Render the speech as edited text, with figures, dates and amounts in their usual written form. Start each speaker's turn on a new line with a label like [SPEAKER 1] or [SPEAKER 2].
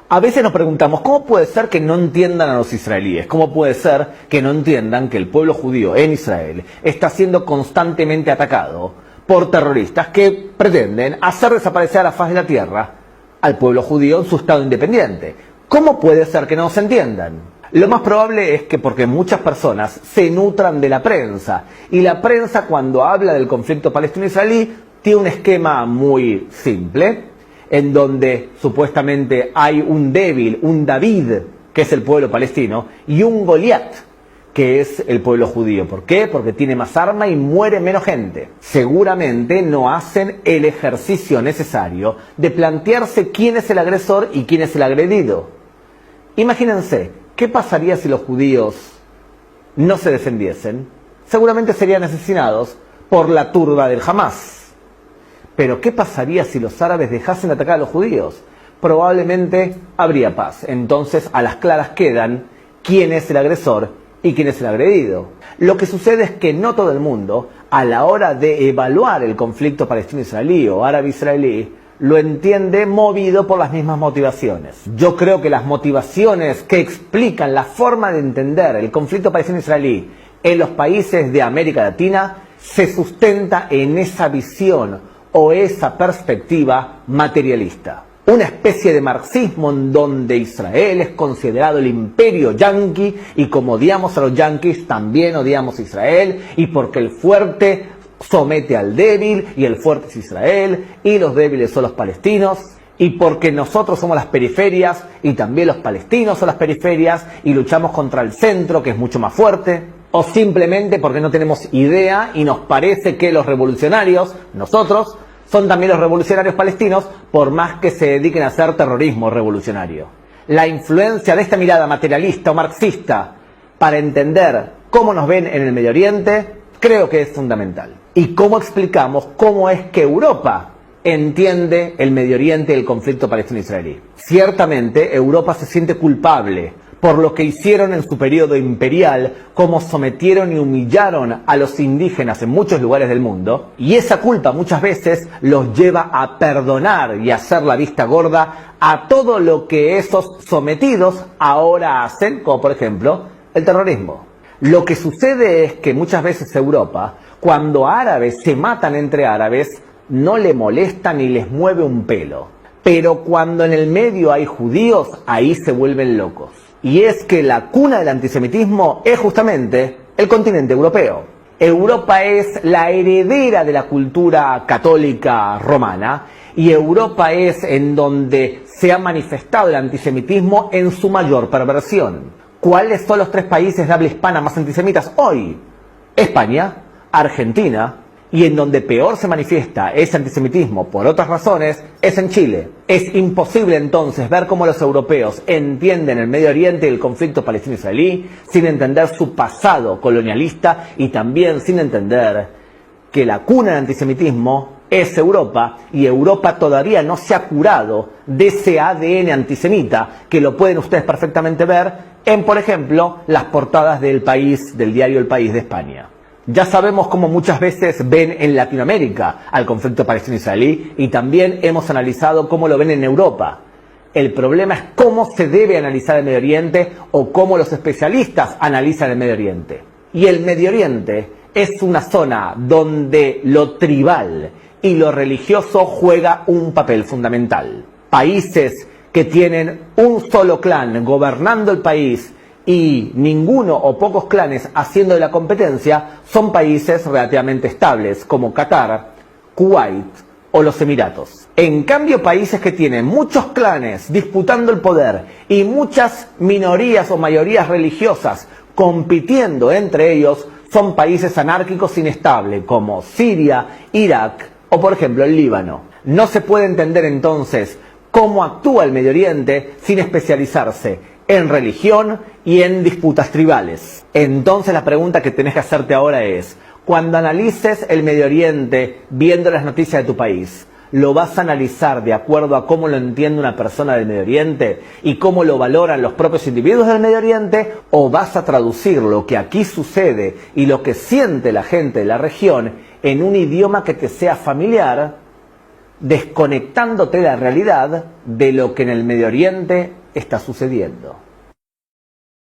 [SPEAKER 1] A veces nos preguntamos, ¿cómo puede ser que no entiendan a los israelíes? ¿Cómo puede ser que no entiendan que el pueblo judío en Israel está siendo constantemente atacado por terroristas que pretenden hacer desaparecer a la faz de la tierra al pueblo judío en su estado independiente? ¿Cómo puede ser que no se entiendan? Lo más probable es que porque muchas personas se nutran de la prensa, y la prensa, cuando habla del conflicto palestino-israelí, tiene un esquema muy simple, en donde supuestamente hay un débil, un David, que es el pueblo palestino, y un Goliat, que es el pueblo judío. ¿Por qué? Porque tiene más arma y muere menos gente. Seguramente no hacen el ejercicio necesario de plantearse quién es el agresor y quién es el agredido. Imagínense, ¿qué pasaría si los judíos no se defendiesen? Seguramente serían asesinados por la turba del Hamas. Pero ¿qué pasaría si los árabes dejasen de atacar a los judíos? Probablemente habría paz. Entonces, a las claras quedan quién es el agresor y quién es el agredido. Lo que sucede es que no todo el mundo, a la hora de evaluar el conflicto palestino-israelí o árabe-israelí, lo entiende movido por las mismas motivaciones. Yo creo que las motivaciones que explican la forma de entender el conflicto palestino-israelí en los países de América Latina se sustenta en esa visión o esa perspectiva materialista. Una especie de marxismo en donde Israel es considerado el imperio yanqui, y como odiamos a los yanquis, también odiamos a Israel, y porque el fuerte somete al débil, y el fuerte es Israel, y los débiles son los palestinos, y porque nosotros somos las periferias, y también los palestinos son las periferias, y luchamos contra el centro, que es mucho más fuerte. O simplemente porque no tenemos idea y nos parece que los revolucionarios, nosotros, son también los revolucionarios palestinos, por más que se dediquen a hacer terrorismo revolucionario. La influencia de esta mirada materialista o marxista para entender cómo nos ven en el Medio Oriente, creo que es fundamental. Y cómo explicamos cómo es que Europa entiende el Medio Oriente y el conflicto palestino-israelí. Ciertamente, Europa se siente culpable por lo que hicieron en su periodo imperial, cómo sometieron y humillaron a los indígenas en muchos lugares del mundo, y esa culpa muchas veces los lleva a perdonar y a hacer la vista gorda a todo lo que esos sometidos ahora hacen, como por ejemplo el terrorismo. Lo que sucede es que muchas veces Europa, cuando árabes se matan entre árabes, no le molesta ni les mueve un pelo. Pero cuando en el medio hay judíos, ahí se vuelven locos. Y es que la cuna del antisemitismo es justamente el continente europeo. Europa es la heredera de la cultura católica romana, y Europa es en donde se ha manifestado el antisemitismo en su mayor perversión. ¿Cuáles son los 3 países de habla hispana más antisemitas hoy? España, Argentina, y en donde peor se manifiesta ese antisemitismo por otras razones es en Chile. Es imposible entonces ver cómo los europeos entienden el Medio Oriente y el conflicto palestino-israelí sin entender su pasado colonialista, y también sin entender que la cuna del antisemitismo es Europa, y Europa todavía no se ha curado de ese ADN antisemita, que lo pueden ustedes perfectamente ver en, por ejemplo, las portadas del País, del diario El País de España. Ya sabemos cómo muchas veces ven en Latinoamérica al conflicto palestino-israelí, y también hemos analizado cómo lo ven en Europa. El problema es cómo se debe analizar el Medio Oriente, o cómo los especialistas analizan el Medio Oriente. Y el Medio Oriente es una zona donde lo tribal y lo religioso juega un papel fundamental. Países que tienen un solo clan gobernando el país y ninguno o pocos clanes haciendo de la competencia son países relativamente estables, como Qatar, Kuwait o los Emiratos. En cambio, países que tienen muchos clanes disputando el poder y muchas minorías o mayorías religiosas compitiendo entre ellos son países anárquicos inestables, como Siria, Irak o por ejemplo el Líbano. No se puede entender entonces cómo actúa el Medio Oriente sin especializarse en religión y en disputas tribales. Entonces la pregunta que tenés que hacerte ahora es, cuando analices el Medio Oriente viendo las noticias de tu país, ¿lo vas a analizar de acuerdo a cómo lo entiende una persona del Medio Oriente y cómo lo valoran los propios individuos del Medio Oriente? ¿O vas a traducir lo que aquí sucede y lo que siente la gente de la región en un idioma que te sea familiar desconectándote de la realidad de lo que en el Medio Oriente está sucediendo.